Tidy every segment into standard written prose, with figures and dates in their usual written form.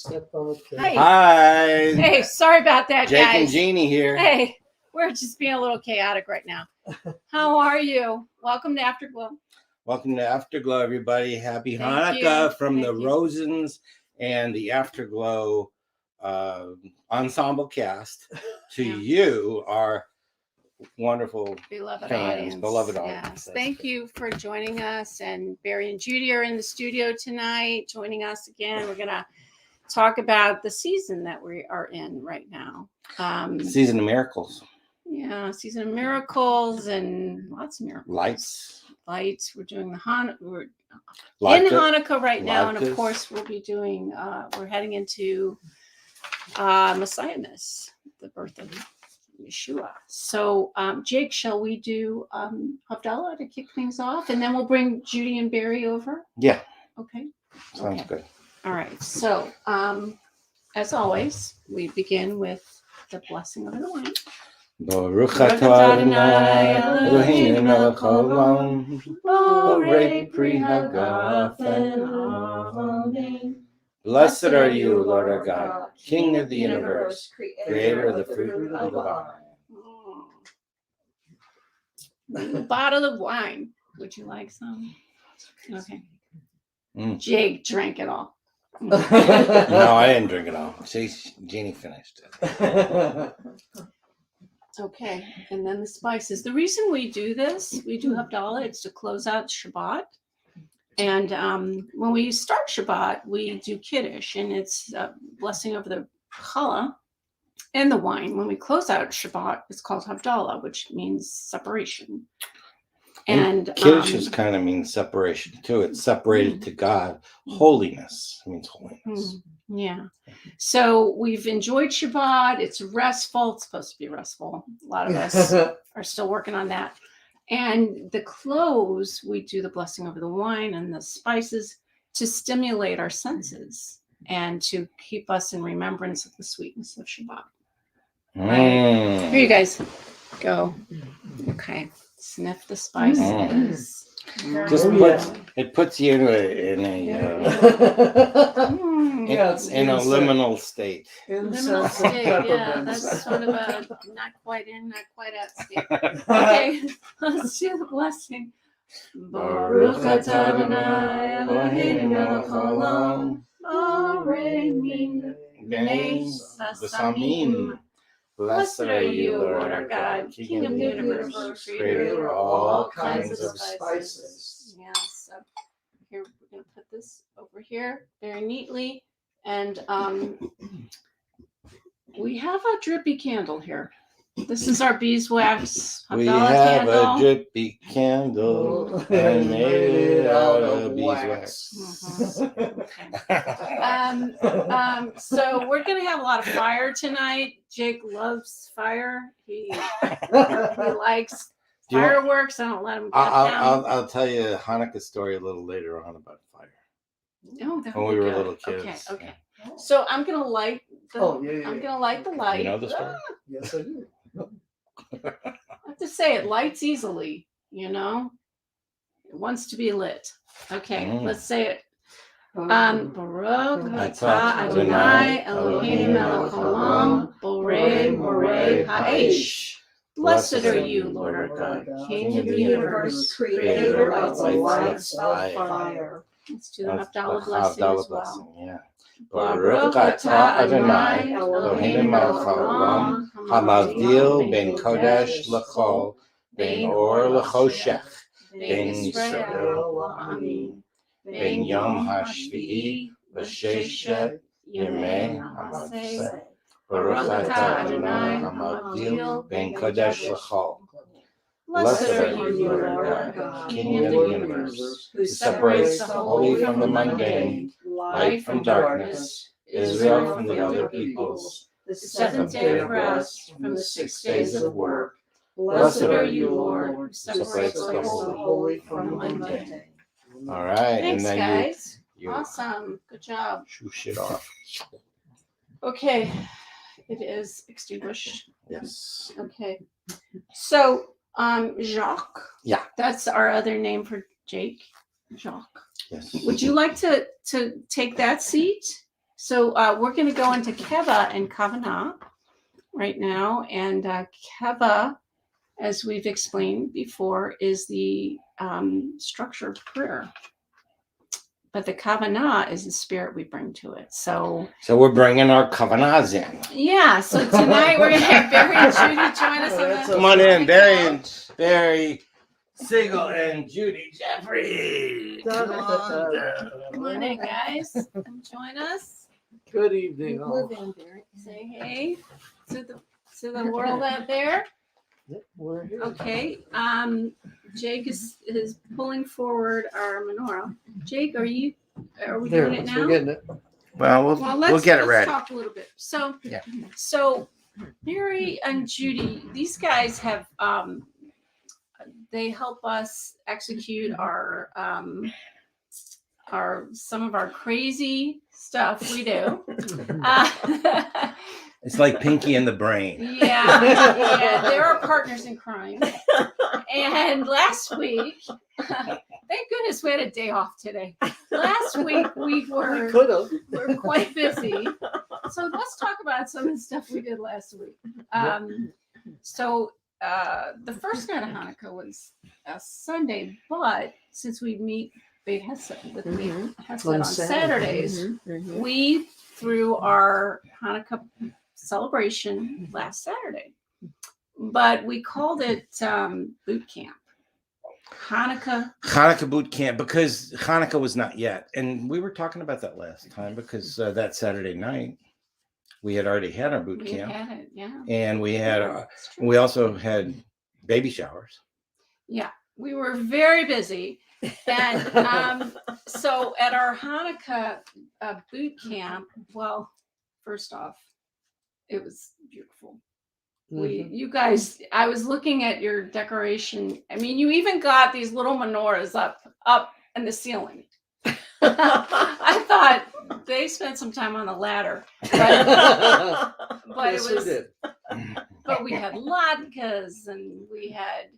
Hi. Hi. Hey, sorry about that, Jake guys. and Jeannie here. Hey, we're just being a little chaotic right now. How are you? Welcome to AfterGlow. Welcome to AfterGlow, everybody. Happy Thank Hanukkah you. from Thank the you. Rosens and the AfterGlow ensemble cast to Yeah. you, our wonderful Beloved fans, audience. beloved Yes. audience. Thank you for joining us. And Barry and Judy are in the studio tonight, joining us again. We're going to talk about the season that we are in right now. Season of Miracles. Yeah, season of miracles and lots of miracles. Lights. We're doing the Hanukkah. We're in Hanukkah right now, and of course we'll be doing. We're heading into Messiahmas, the birth of Yeshua. So, Jake, shall we do Havdalah to kick things off, and then we'll bring Judy and Barry over? Yeah. Okay. Sounds good. All right. So, as always, we begin with the blessing of the wine. Baruch atah Adonai Eloheinu melech haolam, borei pri hagafen avim. Blessed are you, Lord our God, King of the universe, creator of the fruit of the vine. A bottle of wine. Would you like some? Okay. Mm. Jake drank it all. No, I didn't drink it all. Jeannie finished it. Okay, and then the spices. The reason we do this, we do Havdalah, it's to close out Shabbat. And when we start Shabbat, we do Kiddush, and it's a blessing over the challah and the wine. When we close out Shabbat, it's called Havdalah, which means separation. And Kiddush kind of means separation too. It's separated to God. Holiness. It means holiness. Yeah. So we've enjoyed Shabbat. It's restful. It's supposed to be restful. A lot of us are still working on that. And the close, we do the blessing over the wine and the spices to stimulate our senses and to keep us in remembrance of the sweetness of Shabbat. Right. Here you guys go. Okay. Sniff the spices. It puts you in a liminal state. Liminal state, yeah, that's sort of a not quite in, not quite out state. Okay, let's do the blessing. Baruch atah Adonai Eloheinu melech haolam, borei b'nei sasamim. Blessed are you, Lord our God, King of the universe, creator of all kinds of spices. Yes. So here we're going to put this over here very neatly, and we have a drippy candle here. This is our beeswax We Havdalah have candle. a drippy candle and made it out of beeswax. So we're going to have a lot of fire tonight. Jake loves fire. He likes fireworks. I don't let him get down. I'll tell you a Hanukkah story a little later on about fire. Oh, that when we were little kids. Okay. So I'm gonna light the. I'm gonna light the light. You know the story? Yes, I do. I have to say it lights easily. You know, it wants to be lit. Okay, let's say it. Baruch atah Adonai Eloheinu melech haolam, borei ha'esh. Blessed are you, Lord our God, King of the universe, creator of the lights of fire. Let's do the Havdalah blessing as well. Yeah. Baruch atah Adonai Eloheinu melech haolam, hamavdil ben kodesh l'chol, ben or l'choshech, ben Yisrael la'ami, ben yom hashvi'i v'sheshet yemei hamaseh. Baruch atah Adonai hamavdil ben kodesh l'chol. Blessed are you, Lord our God, King of the universe, who separates the holy from the mundane, light from darkness, Israel from the other peoples, the seventh day of rest from the 6 days of work. Blessed are you, Lord, who separates the holy from the mundane. All right. Thanks, and then guys. Awesome. Good job. Shoo shit off. Okay. It is extinguished. Yes. Okay. So, Jacques. Yeah. That's our other name for Jake. Jacques. Yes. Would you like to take that seat? So we're going to go into Keva and Kavanah right now. And Keva, as we've explained before, is the structured prayer. But the Kavanah is the spirit we bring to it. So we're bringing our kavanahs in. Yeah, so tonight we're going to have Barry and Judy join us on the Come on in, Barry Siegel and Judy Jeffrey. Come on in, guys. Come join us. Good evening, all. Move in, Barry. Say hey to the world out there. We're here. Okay. Jake is pulling forward our menorah. Jake, are we doing it now? We're getting it. Well, we'll get it ready. Let's talk a little bit. So, Yeah. So Mary and Judy, these guys have they help us execute our some of our crazy stuff we do. It's like Pinky and the Brain. Yeah, they're our partners in crime. And last week, thank goodness we had a day off today. Last week we were quite busy. So let's talk about some of the stuff we did last week. So the first night of Hanukkah was a Sunday, but since we meet Beit Hesed with Beit Hesed on Saturdays, we threw our Hanukkah celebration last Saturday, but we called it boot camp. Hanukkah boot camp, because Hanukkah was not yet, and we were talking about that last time because that Saturday night we had already had our boot camp. Had it, yeah, and we also had baby showers. Yeah, we were very busy, and so at our Hanukkah boot camp, well, first off, it was beautiful. You guys, I was looking at your decoration. I mean, you even got these little menorahs up in the ceiling. I thought they spent some time on the ladder, but Yes, it was. we did. But we had latkes and we had.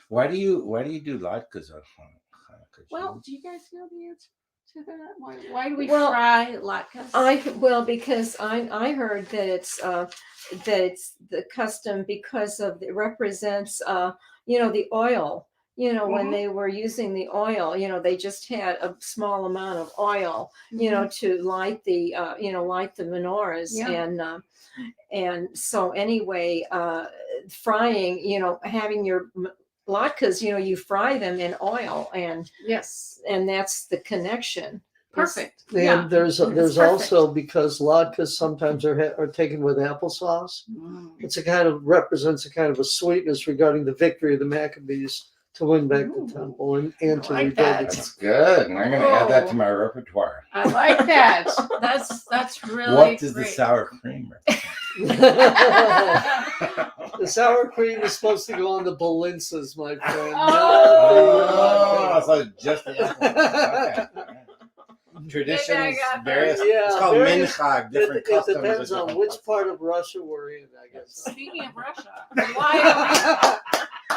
Why do you do latkes on Hanukkah? Well, do you guys know the answer to that? Why do we fry latkes? Because I heard that it's the custom because it represents the oil. When they were using the oil, they just had a small amount of oil, to light the menorahs, and so anyway, frying, having your latkes, you fry them in oil, and yes, and that's the connection. Perfect. And there's also, because latkes sometimes are taken with applesauce. It's represents a kind of a sweetness regarding the victory of the Maccabees to win back the temple and to like rebuild that. it. That's good. I'm going to add that to my repertoire. I like that. That's really What does great. the sour cream represent? The sour cream is supposed to go on the balinzas, my friend. Oh, so just okay. Traditions, various. It's called minchag, different It customs. depends on which part of Russia we're in, I guess. Speaking of Russia,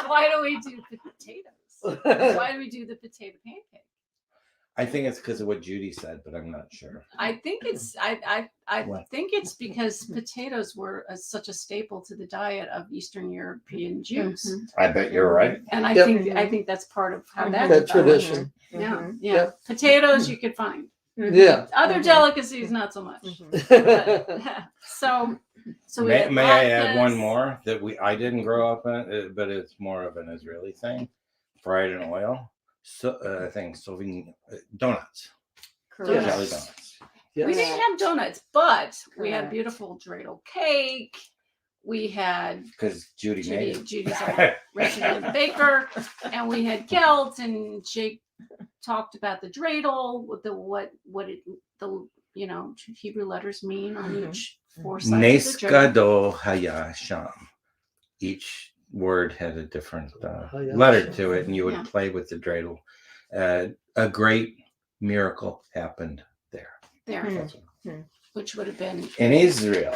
why do we do potatoes? Why do we do the potato pancake? I think it's because of what Judy said, but I'm not sure. I think it's think it's because potatoes were such a staple to the diet of Eastern European Jews. I bet you're right. And I think that's part of how that That tradition. Yeah. Yep. Potatoes you could find. Yeah. Other delicacies not so much. So we May had I add latkes. one more that I didn't grow up in, but it's more of an Israeli thing, fried in oil. So I think Slovene donuts. Jelly donuts. Yes. We didn't have donuts, but we had beautiful dreidel cake. We had Because Judy made it. Judy's our resident baker, and we had gelt, and Jake talked about the dreidel with what the Hebrew letters mean on each four sides Nes of the dreidel. gadol haya sham. Each word had a different letter to it, and you would play with the dreidel. A great miracle happened there. Which would have been In Israel.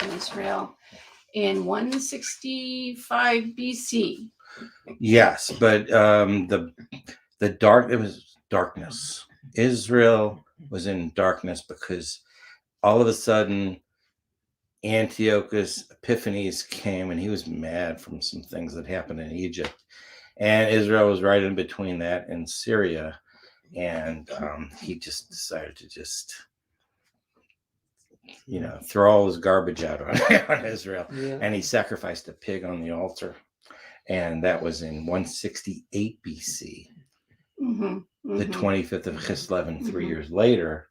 In 165 BC. Yes, but it was darkness. Israel was in darkness because all of a sudden, Antiochus Epiphanes came, and he was mad from some things that happened in Egypt. And Israel was right in between that and Syria. And he just decided to throw all his garbage out on Israel. Yeah. And he sacrificed a pig on the altar. And that was in 168 BC. Mm-hmm. The 25th of Kislev, 3 years later,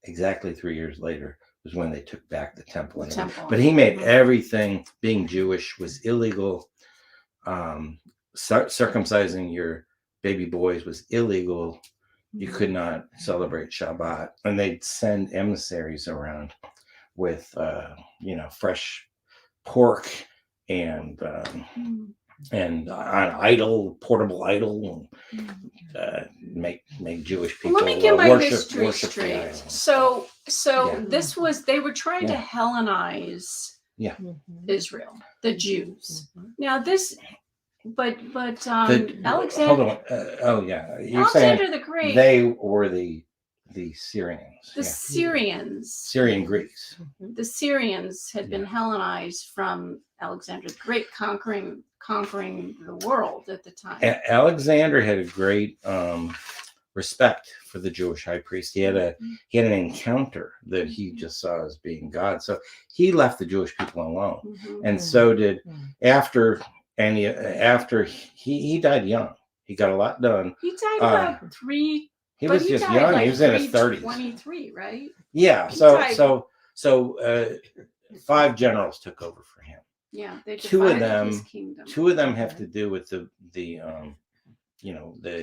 exactly 3 years later, was when they took back the temple. But he made everything, being Jewish was illegal. Circumcising your baby boys was illegal. You could not celebrate Shabbat. And they'd send emissaries around with, fresh pork and an portable idol, make Jewish people Let me get my worship history the straight. idol. So Yeah. this was, they were trying to Yeah. Hellenize Israel, the Jews. Now this, but Alexander, hold on. You're Alexander saying the Great, they were the Syrians, the Syrians, Syrian Greeks. the Syrians had been Hellenized from Alexander the Great conquering the world at the time. Alexander had a great respect for the Jewish high priest. He had an encounter that he just saw as being God. So he left the Jewish people alone, and so did after he died young. He got a lot done. He died about 3. He was just young. Like he was in his 30s. 23, right? Yeah. He So died. 5 generals took over for him. Yeah, they Two of divided them. his kingdom. 2 of them have to do with the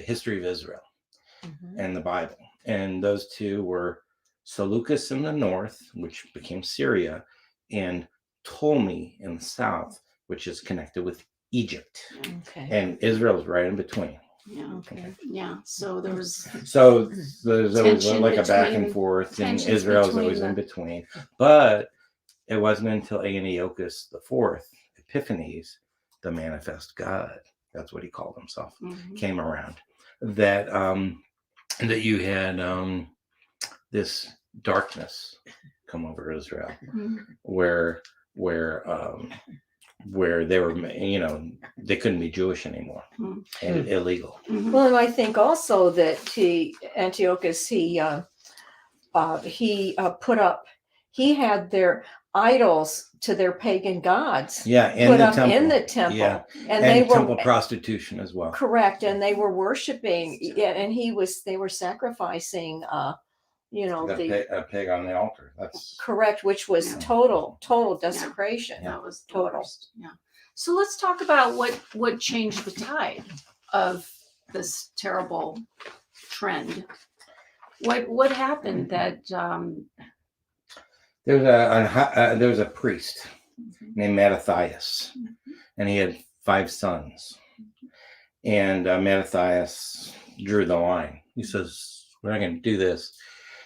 history of Israel and the Bible. And those 2 were Seleucus in the north, which became Syria, and Ptolemy in the south, which is connected with Egypt. Okay. And Israel's right in between. Yeah. Okay. Yeah. So there's There's always Tension like a back and between- forth, and tensions Israel's between always in the- between. But it wasn't until Antiochus IV, Epiphanes, the manifest God, that's what he called himself, came around, that you had this darkness come over Israel, where they were, they couldn't be Jewish anymore, and illegal. Well, and I think also that Antiochus, he had their idols to their pagan gods Yeah, in put the up temple. in the temple, Yeah. and And they were temple prostitution as well. correct, and they were worshiping. Yeah, and they were sacrificing. A pig on the altar. That's correct, which was Yeah. total desecration. that was the Total. worst. Yeah. So let's talk about what changed the tide of this terrible trend. What happened that there was a priest named Mattathias, and he had 5 sons. And Mattathias drew the line. He says, "We're not going to do this."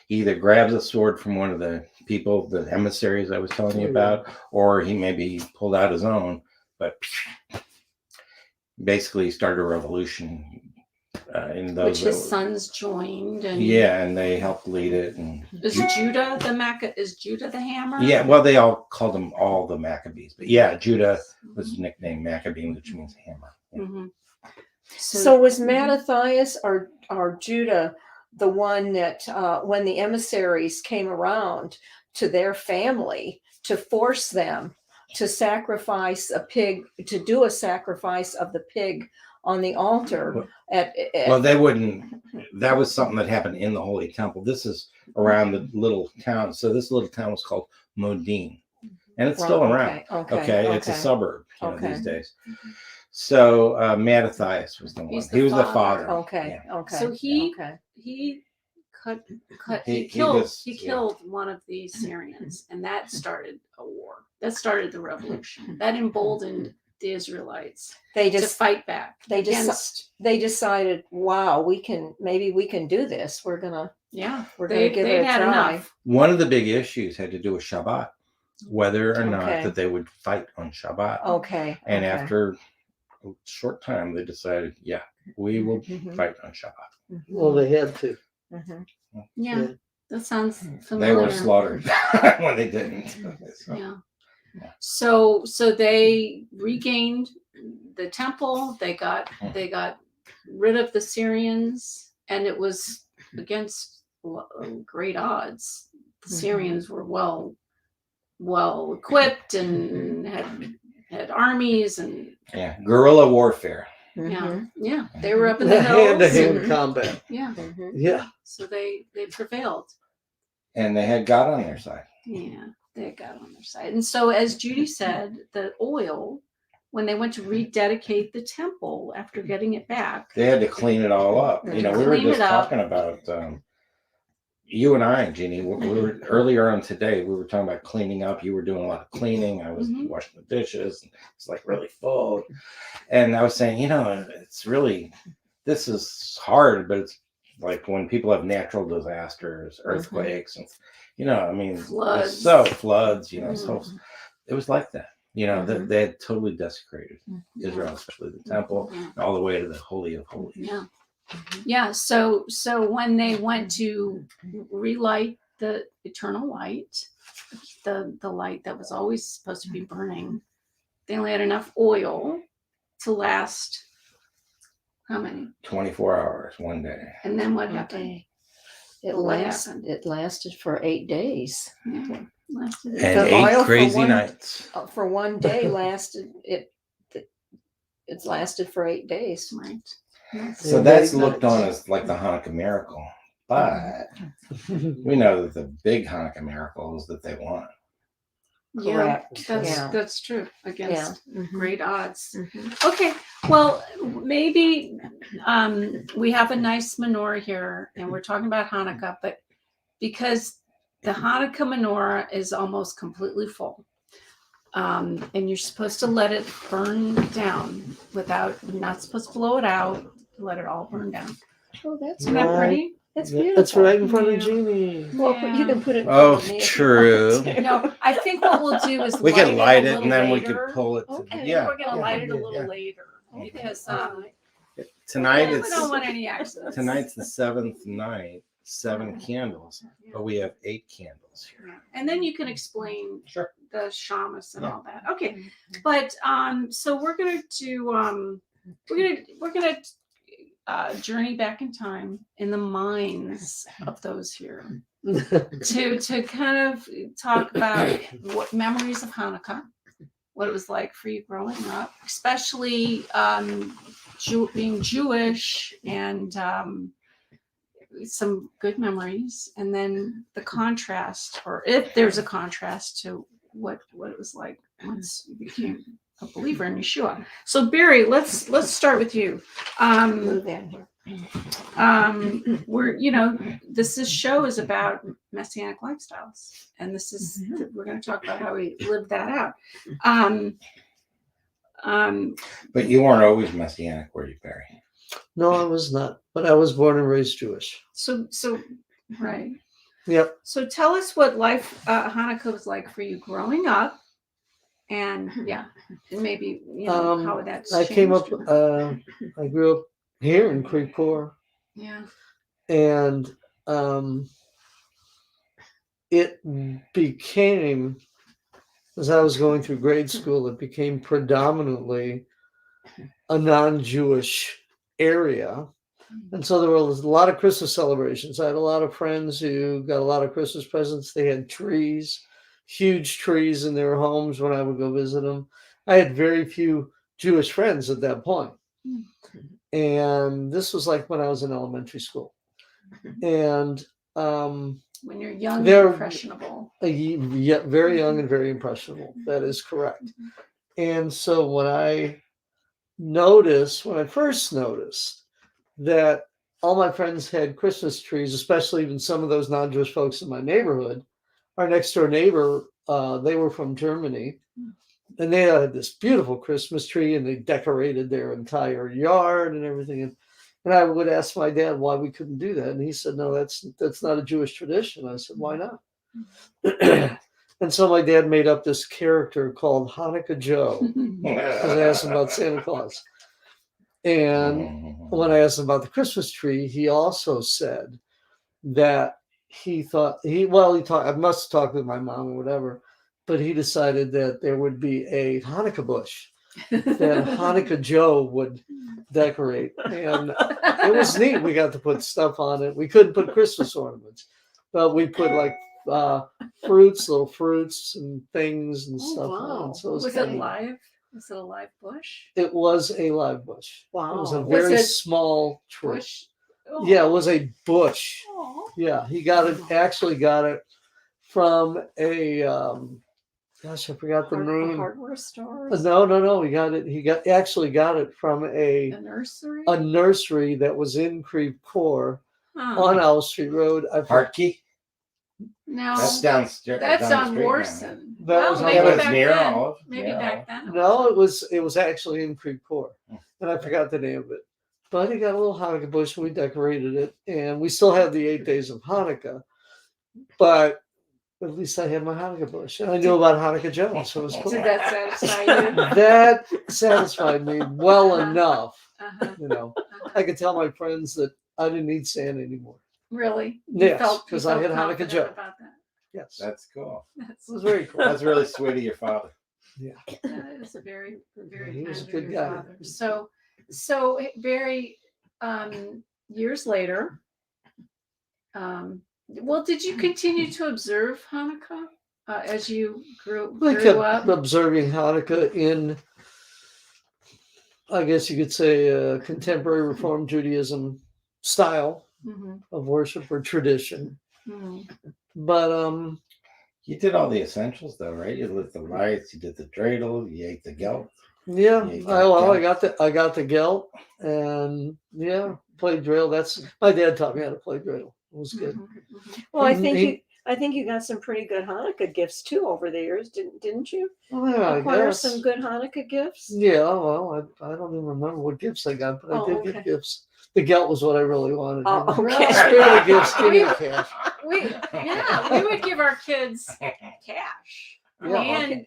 He either grabs a sword from one of the people, the emissaries I was telling you about, or he maybe pulled out his own. But basically, started a revolution. In those which his sons joined, and and they helped lead it. And is Judah the hammer? yeah, well, they all called them all the Maccabees, but yeah, Judah was nicknamed Maccabee, which means hammer. Yeah. So was Mattathias or Judah the one that when the emissaries came around to their family to force them to sacrifice a pig, to do a sacrifice of the pig on the altar Well, they wouldn't. That was something that happened in the Holy Temple. This is around the little town. So this little town was called Modin, and it's still around. Okay, it's a suburb these days. So Mattathias was the one. He was the father. Okay. Yeah. Okay. So he killed one of the Syrians, and that started a war. That started the revolution. That emboldened the Israelites They to just fight back. they against. decided, wow, maybe we can do this. We're gonna give it a had try. enough. One of the big issues had to do with Shabbat, whether or not Okay. that they would fight on Shabbat. Okay. And okay. after a short time, they decided, we will Mhm. fight on Shabbat. Well, they had to. Mhm. Yeah. That sounds They familiar. were slaughtered when they didn't. So, Yeah. Yeah. So they regained the temple. They got rid of the Syrians, and it was against great odds. The Syrians were well equipped and had armies, and yeah, guerrilla warfare. yeah, they were up in the Hand to hills. hand and- combat. Yeah, Yeah. so they prevailed. And they had God on their side. Yeah, they got on their side. And so, as Judy said, the oil, when they went to rededicate the temple after getting it back, They had to clean it all up. You know, we were Clean just it up. talking about you and I, Jeannie. We were earlier on today. We were talking about cleaning up. You were doing a lot of cleaning. I was washing the dishes. And it's like really full. And I was saying, you know, it's really, this is hard, but it's like when people have natural disasters, earthquakes, and you know, I mean, Floods. so floods. You know, so it was like that. You know, they had totally desecrated Israel, especially the temple, all the way to the Holy of Holies. Yeah. Yeah. So when they went to relight the eternal light, the light that was always supposed to be burning, they only had enough oil to last how many? 24 hours, one day. And then what happened? It What lasted for 8 days. Yeah. Lasted And The oil 8 for crazy one- nights. For one day lasted it's lasted for 8 days. right. So Yeah, that's 8 looked nights. on as like the Hanukkah miracle. But we know that the big Hanukkah miracle is that they won. Yeah, Correct. that's true. Against Mhm. great odds. Mhm. Okay, well, maybe we have a nice menorah here, and we're talking about Hanukkah, but because the Hanukkah menorah is almost completely full, and you're supposed to let it burn down you're not supposed to blow it out, let it all burn down. Oh, that's Isn't that Right. pretty? That's Yeah, beautiful. that's right in front of Yeah. Jeannie. Well, you can put it in front Oh, of me if you true. want to. No, I think what we'll do is We can light it a and then little we could later. pull it. To, Okay. I think yeah. we're gonna yeah, light it a yeah, little yeah. later because Tonight we it's don't want any accidents. tonight's the 7th night, 7 candles, but we have 8 candles here. Yeah. And then you can explain Sure. the shamus and Yeah. all that. Okay, but so we're gonna do we're gonna journey back in time in the minds of those here to kind of talk about what memories of Hanukkah, what it was like for you growing up, especially being Jewish, and some good memories, and then the contrast, or if there's a contrast to what it was like once you became a believer in Yeshua. So Barry, let's start with you. Move in here. This show is about messianic lifestyles, and we're going to talk about how we live that out. But you weren't always messianic, were you, Barry? No, I was not, but I was born and raised Jewish. So right. Yep. So tell us what life Hanukkah was like for you growing up, and and maybe how that's I came up. changed. I grew up here in Creekport, Yeah. and it became, as I was going through grade school, it became predominantly a non-Jewish area. And so there was a lot of Christmas celebrations. I had a lot of friends who got a lot of Christmas presents. They had trees, huge trees in their homes when I would go visit them. I had very few Jewish friends at that point. And this was like when I was in elementary school. And When you're young They're- and impressionable. yeah, very young and very impressionable. That is correct. And so when I first noticed that all my friends had Christmas trees, especially even some of those non-Jewish folks in my neighborhood, our next door neighbor, they were from Germany, and they had this beautiful Christmas tree, and they decorated their entire yard and everything. And I would ask my dad why we couldn't do that, and he said, "No, that's not a Jewish tradition." I said, "Why not?" And so my dad made up this character called Hanukkah Joe, because I asked him about Santa Claus. And when I asked him about the Christmas tree, he also said that he thought I must have talked with my mom or whatever, but he decided that there would be a Hanukkah bush that Hanukkah Joe would decorate, and it was neat. We got to put stuff on it. We couldn't put Christmas ornaments, but we put like little fruits and things and stuff on. So Was it kinda neat. live? Was it a live bush? It was a live bush. Wow. It was a Was very it small tree. Bush? Oh. Yeah, it was a bush. Oh. Yeah, he actually got it from a gosh, I forgot the A name. hardware store. No. He actually got it from A nursery? a nursery that was in Creve Coeur Huh. on Owl Street Road. Hartke? No, That's downstairs. that's down the on street now. Warson. That Well, was on maybe Yeah, but Warson. it's back near then. Olive. Maybe Yeah. back then. No, it was actually in Creve Coeur, and I forgot the name of it. But he got a little Hanukkah bush, and we decorated it, and we still have the 8 days of Hanukkah. But at least I had my Hanukkah bush, and I knew about Hanukkah Joe, so it was cool. Did that satisfy you? That satisfied me well enough. Uh-huh. You know, I could tell my friends that I didn't need Santa anymore. Really? You Yes, felt- you because I felt had Hanukkah confident Joe. about that. Yes, That's cool. That's, it was very cool. That's really sweet of your father. that is a very, very He was kind a good of your guy. father. So very years later, well, did you continue to observe Hanukkah as you I grew kept up? observing Hanukkah in, I guess you could say, contemporary Reform Judaism style Mhm, of worship or tradition. mhm. But You did all the essentials though, right? You lit the lights, you did the dreidel, you ate the gelt. yeah, Yeah, you I got the gelt, and yeah, played drill. That's my dad taught me how to play drill. It was good. Mhm, mhm. Well, I He- think he- I think you got some pretty good Hanukkah gifts too over the years, didn't you? Oh, yeah, I Acquire guess. some good Hanukkah gifts. Yeah, well, I don't even remember what gifts I got, but I Oh, did okay. get gifts. The gelt was what I really wanted. Oh, you know. okay. Spirit of gifts, give me the cash. We would give our kids cash Yeah. and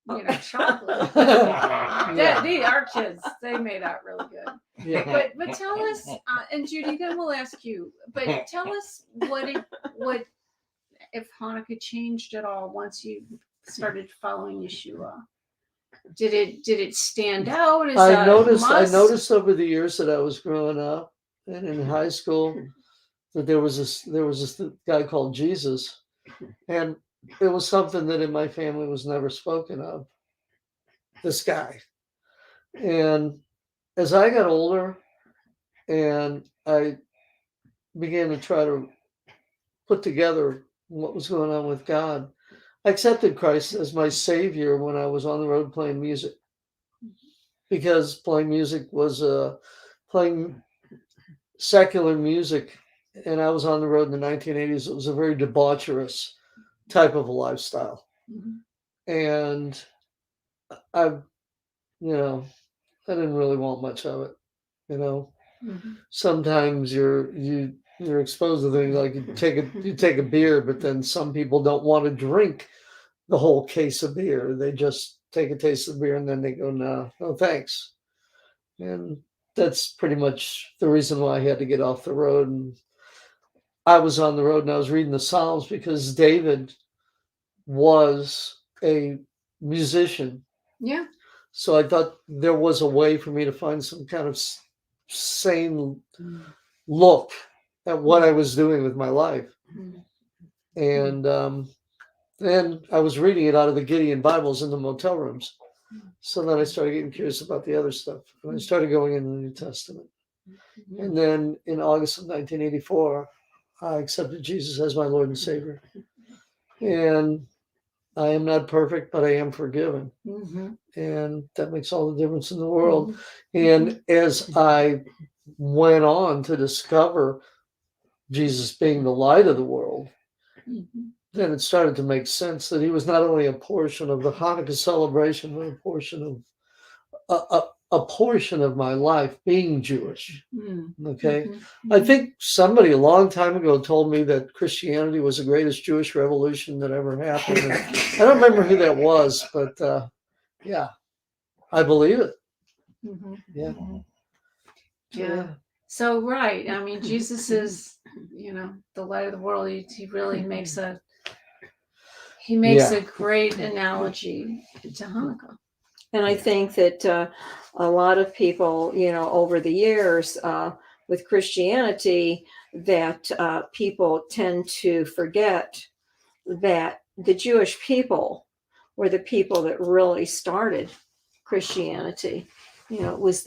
you know chocolate. Yeah. Our kids, they made out really good. Yeah. But tell us, and Judy, then we'll ask you. But tell us what if Hanukkah changed at all once you started following Yeshua? Did it stand out? Is I that a noticed must? over the years that I was growing up and in high school that there was this guy called Jesus, and it was something that in my family was never spoken of. This guy, and as I got older, and I began to try to put together what was going on with God, I accepted Christ as my savior when I was on the road playing music. Because playing music was playing secular music, and I was on the road in the 1980s. It was a very debaucherous type of a lifestyle, Mhm. and I didn't really want much of it. You know, Mhm. sometimes you're exposed to things like you take a beer, but then some people don't want to drink the whole case of beer. They just take a taste of beer and then they go, no thanks. And that's pretty much the reason why I had to get off the road. And I was on the road and I was reading the Psalms because David was a musician. Yeah. So I thought there was a way for me to find some kind of sane look at what I was doing with my life. Mhm. And then I was reading it out of the Gideon Bibles in the motel rooms. So then I started getting curious about the other stuff. And I started going into the New Testament. And then in August of 1984, I accepted Jesus as my Lord and Savior. And I am not perfect, but I am forgiven. Mhm. And that makes all the difference in the world. And as I went on to discover Jesus being the light of the world, Mhm. then it started to make sense that he was not only a portion of the Hanukkah celebration, but a portion of my life being Jewish. Mhm. Okay. Mhm. I think somebody a long time ago told me that Christianity was the greatest Jewish revolution that ever happened. And I don't remember who that was, but yeah, I believe it. Mhm. Yeah. Yeah. So right. I mean, Jesus is, the light of the world. He really makes a great analogy to Hanukkah. And I think that a lot of people, over the years with Christianity, that people tend to forget that the Jewish people were the people that really started Christianity. It was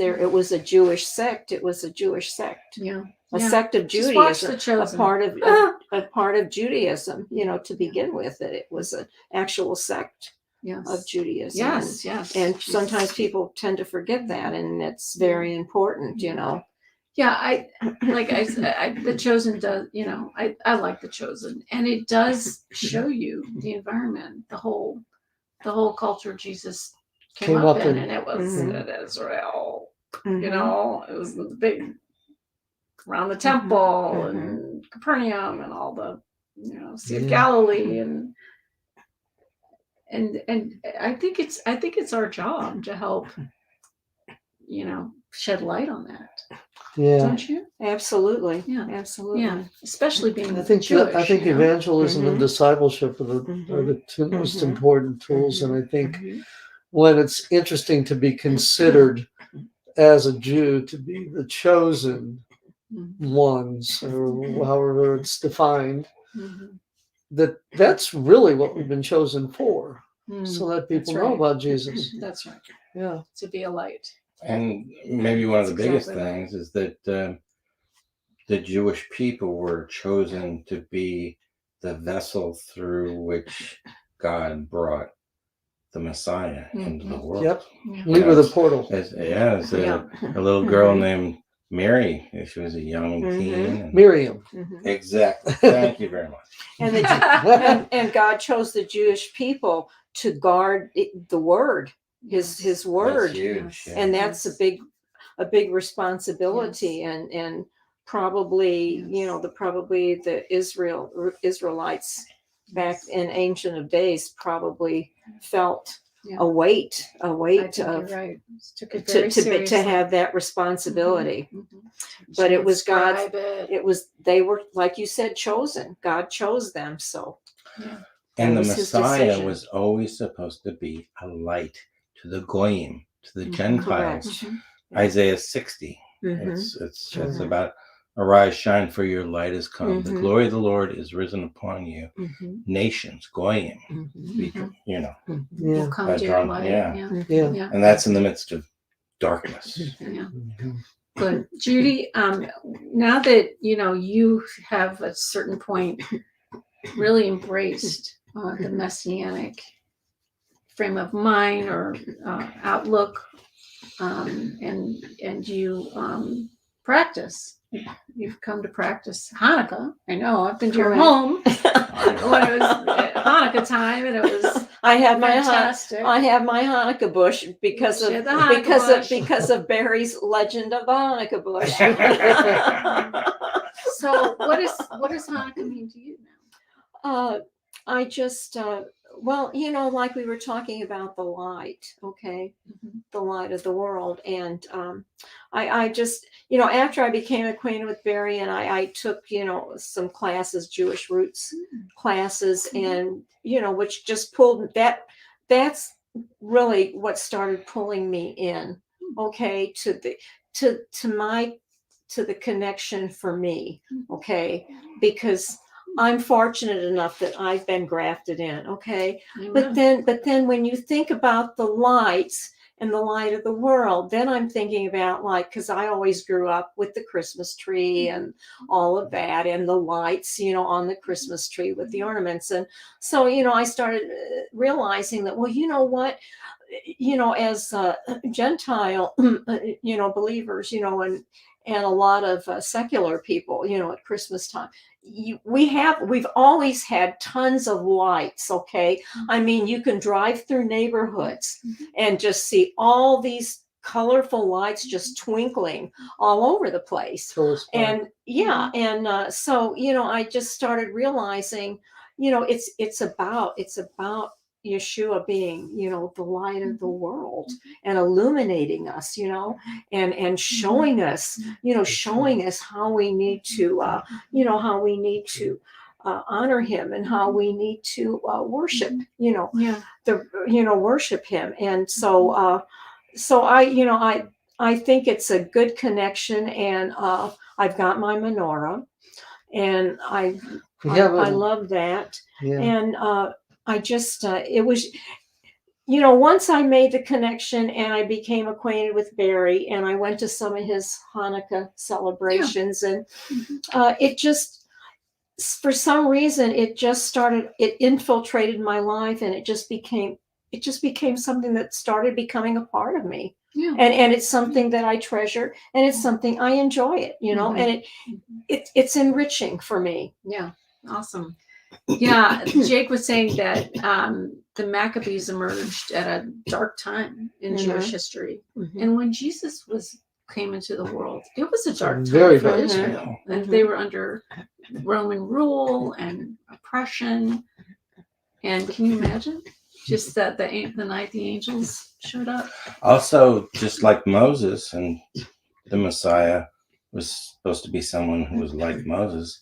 a Jewish sect. It was a Jewish sect. Yeah. A sect of Just watch Judaism, The Chosen. a part of Judaism, to begin with. It was an actual sect of Judaism. Yes. And sometimes people tend to forget that, and it's very important, Yeah, The Chosen does, I like The Chosen, and it does show you the environment, the whole culture Jesus came up in, and it was in Israel, it was the big around the temple and Capernaum and all the, Sea of Galilee, and I think it's our job to help, shed light on that. Yeah. Don't you? Absolutely. Yeah. Absolutely. Yeah. Especially being I think Jewish. evangelism and Mhm. discipleship are the two most Mhm. important tools, and I think Mhm. when it's interesting to be considered as a Jew to be the chosen ones, or however it's defined, Mhm. that's really what we've been chosen for, Mhm. so that people That's know right. about Jesus. That's right. Yeah. To be a light. And maybe one of the That's biggest exactly right. things is that the Jewish people were chosen to be the vessel through which God brought the Messiah into the world. Yep. Yeah. We were the portal. As a little girl named Mary. She was a young teen. And Miriam. exactly. Thank you very much. And and God chose the Jewish people to guard the word, his word. That's huge. Yeah. And that's a big responsibility. And probably the Israelites back in ancient of days probably felt a weight I think of you're right. Took it very to seriously. have that responsibility. Mhm. But it was God's. Transcribe it. It was, they were, like you said, chosen. God chose them. So Yeah. And the was his Messiah decision. was always supposed to be a light to the Goyim, to the Gentiles. Mhm. Isaiah 60. Mhm. It's Mhm. about arise, shine, for your light has come. The Mhm. glory of the Lord is risen upon you. Mhm. Nations, Goyim, Mhm. Yeah. Will come to your light. Yeah. Yeah. And that's in the midst of darkness. Yeah. Mhm. Good. Judy, now that you have at a certain point really embraced the messianic frame of mind or outlook, and you practice. You've come to practice Hanukkah. I know. I've been to your Correct. home when it was Hanukkah time, and it was I have my fantastic. Hanukkah bush because She of had the Hanukkah bush. Barry's legend of the Hanukkah bush. So, what does Hanukkah mean to you now? I just like we were talking about the light, okay, the light of the world, and I just after I became acquainted with Barry, and I took some classes, Jewish roots classes, and which just pulled that's really what started pulling me in, okay, to the connection for me, okay, because I'm fortunate enough that I've been grafted in, okay? But then when you think about the lights and the light of the world, then I'm thinking about, like, because I always grew up with the Christmas tree and all of that, and the lights, on the Christmas tree with the ornaments. And so, I started realizing that, well, you know what? As Gentile, believers, and a lot of secular people, at Christmas time, we've always had tons of lights. Okay, I mean, you can drive through neighborhoods and just see all these colorful lights just twinkling all over the place. And so I just started realizing, it's about Yeshua being, the light of the world and illuminating us, and showing us, showing us how we need to, honor him and how we need to worship, worship him. And so I think it's a good connection, and I've got my menorah, and I love that. Yeah. And I just it was, once I made the connection and I became acquainted with Barry, and I went to some of his Hanukkah celebrations, and it just, for some reason, it infiltrated my life, and it just became something that started becoming a part of me. Yeah. And it's something that I treasure, and it's something I enjoy it, and it's enriching for me. Yeah. Awesome. Yeah. Jake was saying that the Maccabees emerged at a dark time in Jewish history. And when Jesus came into the world, it was a dark time Very for dark. Israel. And they were under Roman rule and oppression. And can you imagine just that the night the angels showed up? Also, just like Moses and the Messiah was supposed to be someone who was like Moses,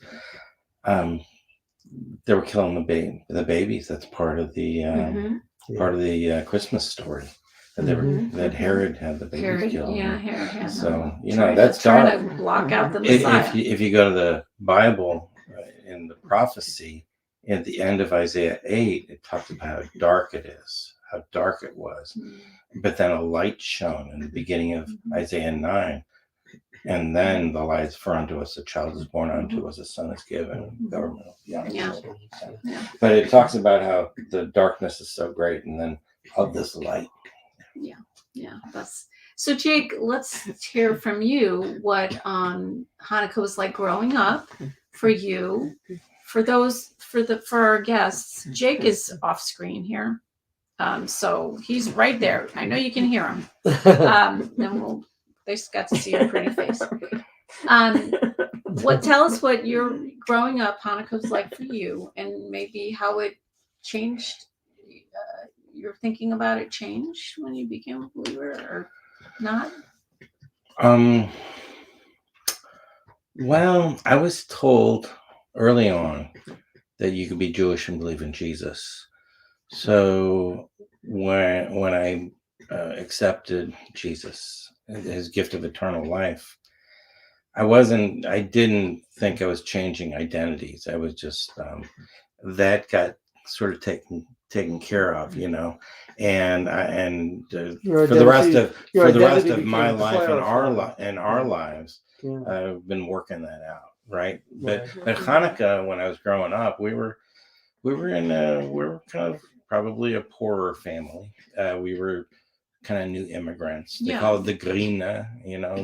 they were killing the babies. That's part of the Christmas story. That Herod had the babies killed. Yeah, Herod had So them. that's trying dark. to block out the Messiah. If you go to the Bible in the prophecy at the end of Isaiah 8, it talks about how dark it is, how dark it was. But then a light shone in the beginning of Isaiah 9. And then the light is for unto us, a child is born unto us, a son is given, government will be on us. Yeah. But it talks about how the darkness is so great, and then of this light. Yeah. So Jake, let's hear from you what Hanukkah was like growing up for you. For our guests, Jake is off screen here. So he's right there. I know you can hear him. And they just got to see your pretty face. Tell us what your growing up Hanukkah was like for you, and maybe how it changed. Your thinking about it changed when you became a believer, or not? Well, I was told early on that you could be Jewish and believe in Jesus. So when I accepted Jesus, his gift of eternal life, I didn't think I was changing identities. I was just, that got sort of taken care of, and for the rest of my life and our lives, I've been working that out, right? But Hanukkah, when I was growing up, we were kind of probably a poorer family. We were kind of new immigrants. They call it the Grina,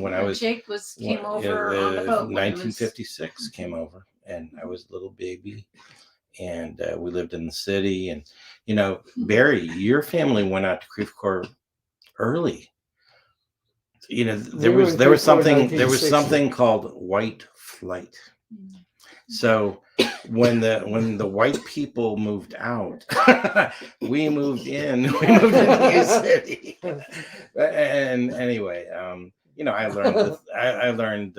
when I was Jake came over on the boat. 1956 came over, and I was a little baby, and we lived in the city. And Barry, your family went out to Creve Coeur early. There was something called white flight. So when the white people moved out, we moved in. We moved into the city. And anyway, I learned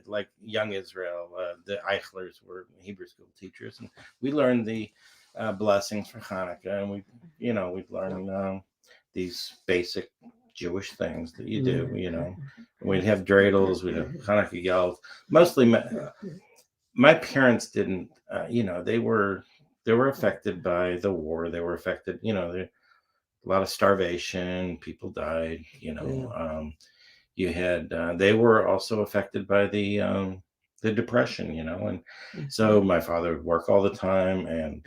like young Israel, the Eichlers were Hebrew school teachers, and we learned the blessings for Hanukkah, and we'd learn these basic Jewish things that you do. We'd have dreidels, we'd have Hanukkah yells. Mostly, my parents didn't. They were affected by the war. They were affected. A lot of starvation. People died. You had. They were also affected by the depression. And so my father would work all the time, and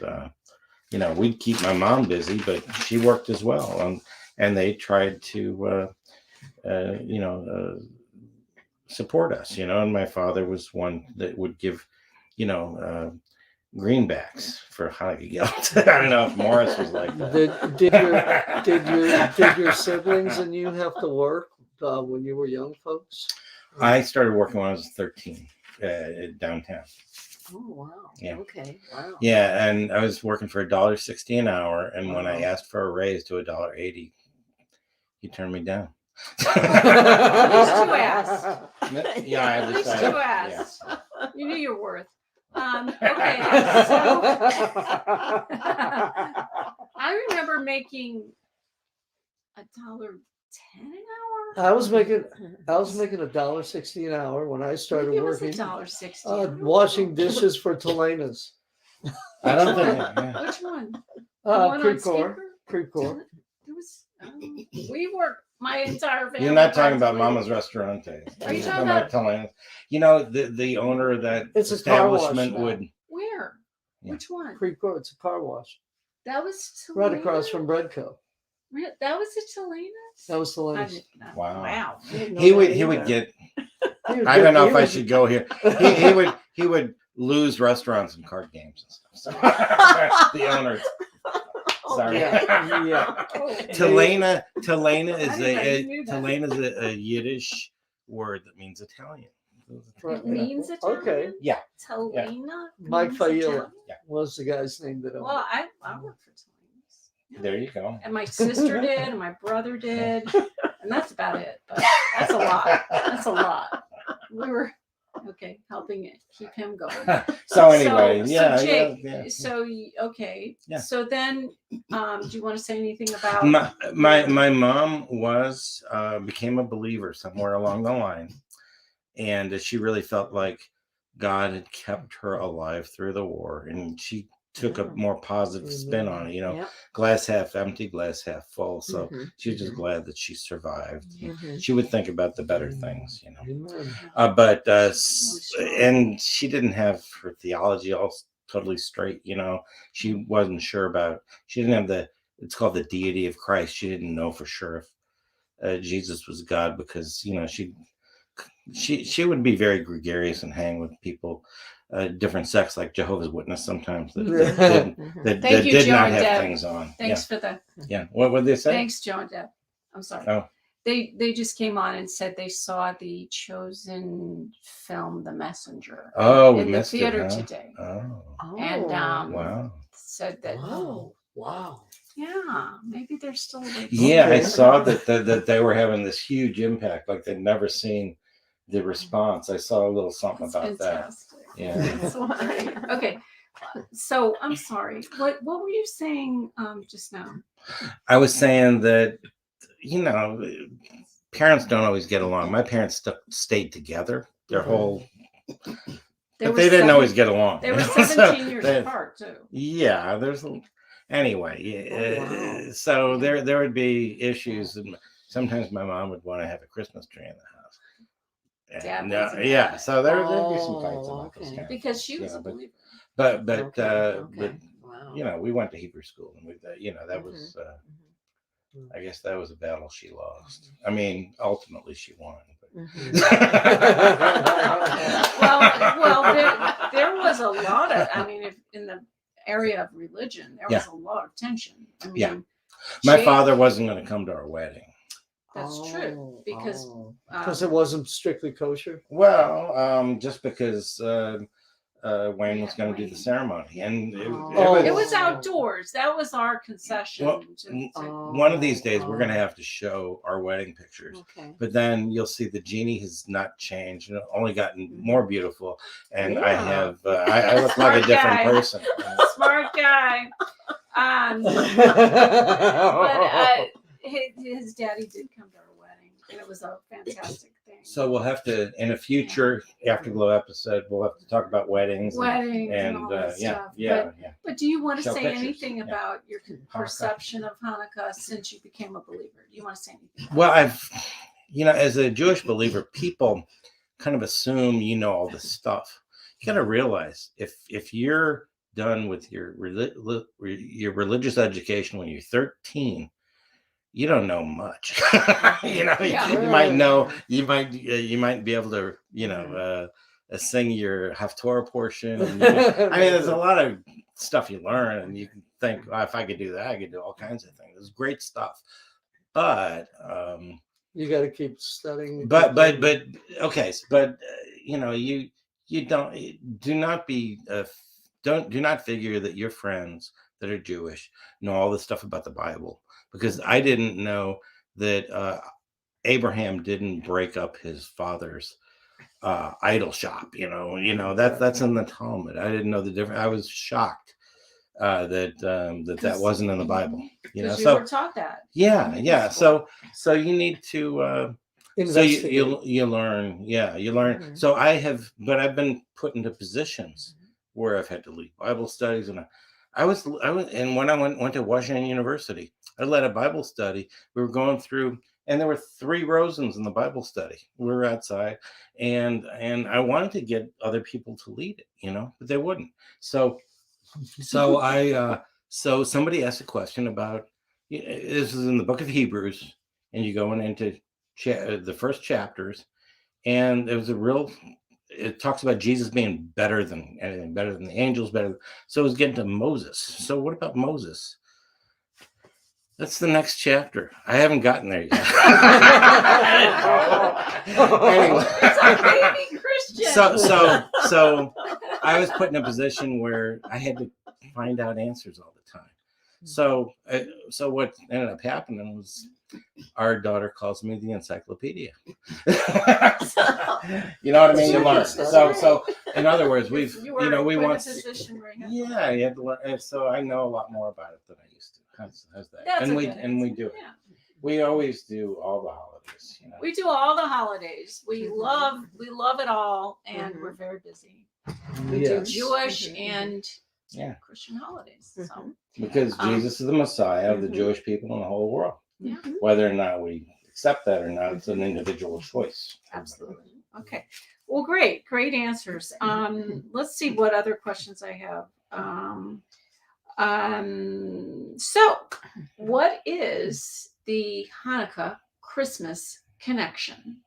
we'd keep my mom busy, but she worked as well. And they tried to, support us, and my father was one that would give, greenbacks for Hanukkah gelt. I don't know if Morris was like that. Did your siblings and you have to work when you were young folks? I started working when I was 13 downtown. Oh wow. Yeah. Okay. Wow. Yeah, and I was working for $1.60 an hour, and when I asked for a raise to $1.80, he turned me down. At least you asked. Yeah, I At least decided. you Yeah. asked. You knew your worth. Okay, so I remember making $1.10 an hour. I was making $1.60 an hour when I started Maybe it was working $1.60. washing dishes for Telena's. I don't think. Yeah. Which one? The one on Precor. Steeper? Precor. There was. We worked. My entire family. You're not talking about practically- Mama's Restaurante. Are you You're talking about- Telena's. You know, the owner of that It's a car wash establishment now. would. Where? Yeah. Which one? Precor. It's a car wash That was right across Telena? from Breadco. That was at Telena's? That was I Telena's. didn't know. Wow. Wow. I didn't know He that would either. get. He would I get- don't know he if I would- should go here. He would lose restaurants and card games and stuff. So, the owners. Sorry. Yeah, yeah. Telena I didn't know you knew that. Telena is a Yiddish word that means Italian. It means Italian? Okay. Yeah. Telena? Mike means Failla Italian? was the guy's name that owned Well, it. I worked for Telena's. Yeah. There you go. And my sister did, and my brother did, and that's about it. But that's a lot. That's a lot. We were helping it keep him going. So anyway, yeah, Jake, yeah. okay. Yeah. So then, do you want to say anything about? My mom became a believer somewhere along the line, and she really felt like God had kept her alive through the war, and she took a more positive spin on it. You know, Yep. glass half empty, glass half full. So Mhm. she was just glad that she survived. Mhm. She would think about the better things, you know. Amen. And she didn't have her theology all totally straight, you know. She wasn't sure about. She didn't have it's called the deity of Christ. She didn't know for sure if Jesus was God, because you know she would be very gregarious and hang with people different sex, like Jehovah's Witness sometimes that Thank you, did Joe not and have Deb. things on. Thanks for the. Yeah. What would they say? Thanks, Joe and Deb. I'm sorry. Oh. They just came on and said they saw the Chosen film, The Messenger, Oh, we in the missed it, theater huh? today, Oh, and wow. said that Wow. yeah, maybe they're still. Yeah, I Okay. saw that they were having this huge impact, like they'd never seen the response. I saw a little something That's about fantastic. Yeah. That's why. Okay. So I'm sorry. What were you saying just now? that. I was saying that, you know, parents don't always get along. My parents stayed together their whole, but they didn't always get along. They were you know? 17 years they- apart too. Yeah, anyway. So there would be issues, and sometimes my mom would want to have a Christmas tree in the house. Dad And, wasn't yeah, having it. so there'd be some fights Oh, about this okay. kind of Because she was Yeah, a but- believer. but Wow. you know, we went to Hebrew school, and you know, that Mhm. was I guess that was a battle she lost. I mean, ultimately she won. But... Well, there was a lot of. I mean, in the area of religion, there was a lot of tension. I mean, Yeah. My Jake- father wasn't going to come to our wedding. That's true because Because it wasn't strictly kosher. Well, just because Wayne was going to do the Wayne. ceremony, and it was outdoors. That was our concession. Well, one of these days we're going to have to show our wedding pictures. Okay. But then you'll see the genie has not changed, and only gotten more beautiful. And I Yeah. have, I look like a Smart different guy. person. Smart guy. But his daddy did come to our wedding, and it was a fantastic thing. So we'll have to, in a future AfterGlow episode, we'll have to talk about weddings. Weddings and all that stuff. But do you want to Show say pictures, anything yeah. about your perception of Hanukkah since you became a believer? Do you want to say anything? Well, as a Jewish believer, people kind of assume you know all this stuff. You got to realize if you're done with your religious education when you're 13, you don't know much. Yeah. You might know, you might be able to, sing your Haftorah portion. And there's a lot of stuff you learn, and you can think, if I could do that, I could do all kinds of things. It's great stuff. But you got to keep studying. okay, but you do not figure that your friends that are Jewish know all the stuff about the Bible, because I didn't know that Abraham didn't break up his father's idol shop. That's in the Talmud. I didn't know the difference. I was shocked that wasn't in the Bible. Because you were taught that. Yeah. So you need to. So Investigate. you learn. Yeah, you learn. Mhm. So I've been put into positions where I've had to lead Bible studies, and I was, and when I went to Washington University, I led a Bible study. We were going through, and there were 3 Rosens in the Bible study. We were outside, and I wanted to get other people to lead it, but they wouldn't. So so somebody asked a question about, this is in the book of Hebrews, and you go into the first chapters, and it talks about Jesus being better than anything, better than the angels, so it was getting to Moses. So what about Moses? That's the next chapter. I haven't gotten there yet. Anyway. It's a baby Christian. So I was put in a position where I had to find out answers all the time. So what ended up happening was our daughter calls me the encyclopedia. You know what I mean? You learn. So in other words, we want. Position right now. Yeah, you have to learn. And so I know a lot more about it than I used to. How's that? That's we do it. Yeah. We always do all the holidays. We do all the holidays. We love it all, and we're very busy. We do Jewish and Christian holidays. So. Because Jesus is the Messiah of the Jewish people in the whole world. Yeah. Whether or not we accept that or not, it's an individual choice. Absolutely. Okay. Well, great answers. Let's see what other questions I have. So what is the Hanukkah Christmas connection?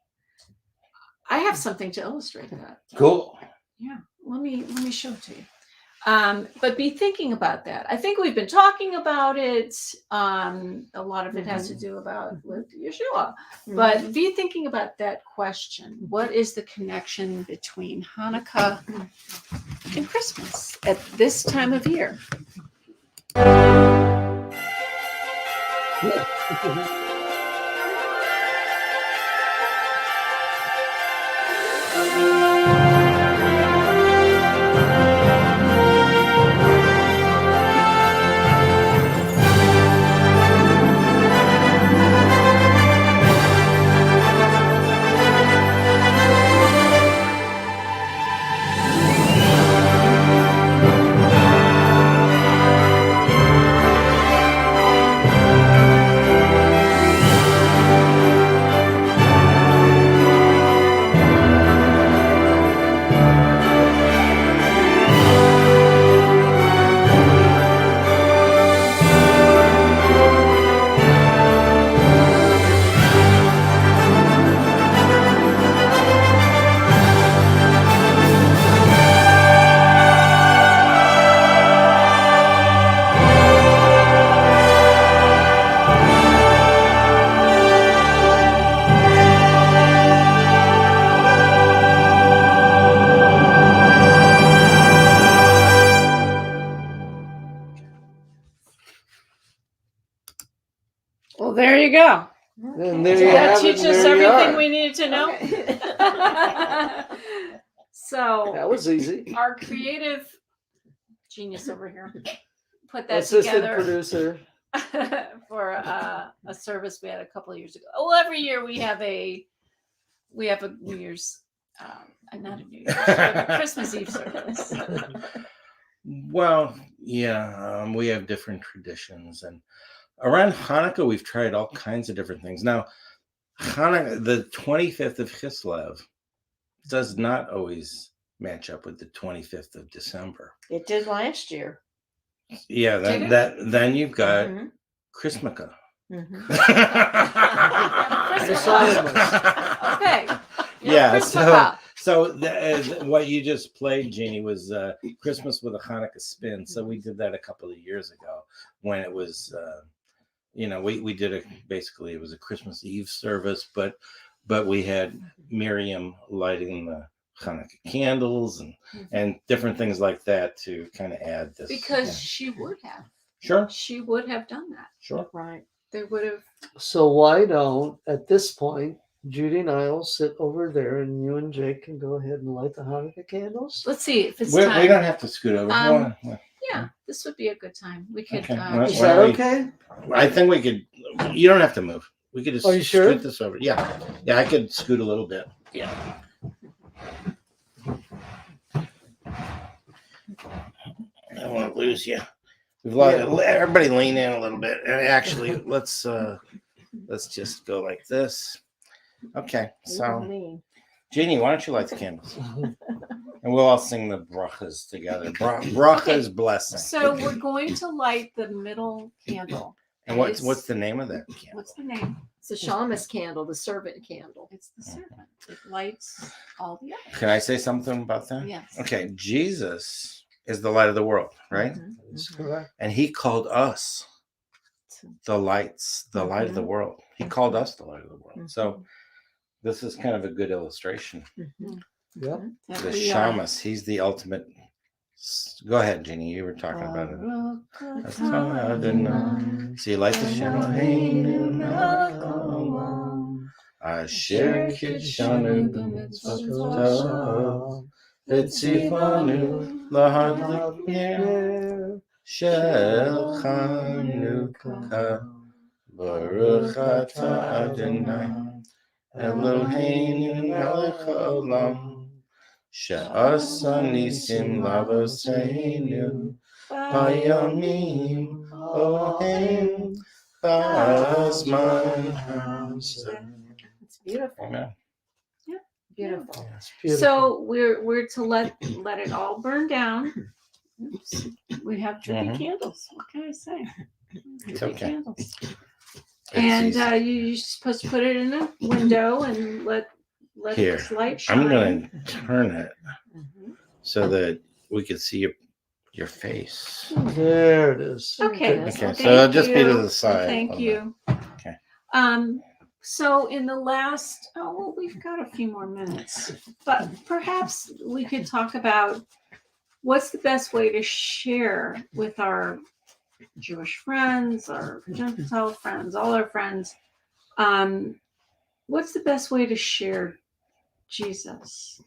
I have something to illustrate that. Cool. Yeah. Let me show it to you. But be thinking about that. I think we've been talking about it. A lot of it has to do with Yeshua. But be thinking about that question. What is the connection between Hanukkah and Christmas at this time of year? Well, there you go. And there Did you that have it, teach and us there you everything are. we needed to know? So That was easy. our creative genius over here put that Assistant together producer. for a service we had a couple of years ago. Well, every year we have a New Year's, not a New Year's, but a Christmas Eve service. Well, yeah, we have different traditions, and around Hanukkah we've tried all kinds of different things. Now, Hanukkah, the 25th of Kislev, does not always match up with the 25th of December. It did last year. Yeah, Did it? then you've got Mhm. Christmaka. Mhm. Okay. Yeah, Christmas. so what you just played, Jeannie, was Christmas with a Hanukkah spin. So we did that a couple of years ago when it was, we did basically it was a Christmas Eve service, but we had Miriam lighting Hanukkah candles and different things like that to kind of add this. Because she would have. Sure. She would have done that. Sure. Right. They would have. So why don't, at this point, Judy and I will sit over there, and you and Jake can go ahead and light the Hanukkah candles? Let's see if it's We time. don't have to scoot over. Yeah, this would be a good time. We could. Okay. Is Why that don't we- okay? I think we could. You don't have to move. We could just Are you sure? scoot this over. Yeah. Yeah, I could scoot a little bit. Yeah. I don't want to lose you. We've lost, everybody lean in a little bit. And actually, let's just go like this. Okay. So, Jeannie, why don't you light the candles? And we'll all sing the brachas together. Brachas blessing. So we're going to light the middle candle. And what's the name of that candle? What's the name? It's the shamus candle, the servant candle. It's the serpent. It lights all the others. Can I say something about that? Yes. Okay. Jesus is the light of the world, right? Mhm. That's correct. And he called us the lights, the light of the world. He called us the light of the world. So this is kind of a good illustration. Mhm. Yep. That The we are. shamus, he's the ultimate. Go ahead, Jeannie. You were talking about it. So you like the shamus? Asher kitshanu b'mitzvotav v'tzivanu lahadlik shel Chanukah Baruch atah Adonai Eloheinu melech haolam she'asa nisim lavoseinu bayomim ohem b'azman hazeh. It's beautiful. Amen. Beautiful. It's beautiful. So we're to let it all burn down. Oops. We have drippy candles. What can I say? It's Drippy okay. Candles. And easy. you're supposed to put it in a window and let Here, its light shine. I'm going to turn it Mhm. so that we can see your face. There it is. Okay. Okay, Well, so it'll thank just be to you. the side. Thank of you. Okay. So in the last, we've got a few more minutes, but perhaps we could talk about what's the best way to share with our Jewish friends, our Gentile friends, all our friends. What's the best way to share Jesus